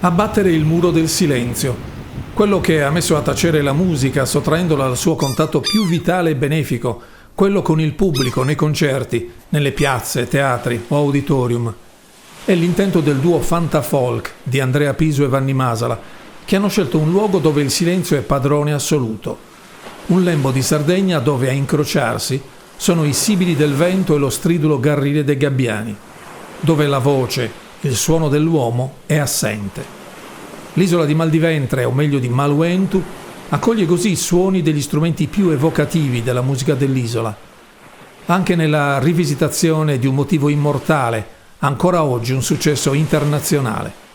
Abbattere il muro del silenzio, quello che ha messo a tacere la musica sottraendola al suo contatto più vitale e benefico, quello con il pubblico nei concerti, nelle piazze, teatri o auditorium. È l'intento del duo Fantafolk di Andrea Piso e Vanni Masala, che hanno scelto un luogo dove il silenzio è padrone assoluto. Un lembo di Sardegna dove a incrociarsi sono i sibili del vento e lo stridulo garrile dei gabbiani, dove la voce, il suono dell'uomo è assente. L'isola di Maldiventre, o meglio di Malwentu, accoglie così i suoni degli strumenti più evocativi della musica dell'isola. Anche nella rivisitazione di un motivo immortale, ancora oggi un successo internazionale.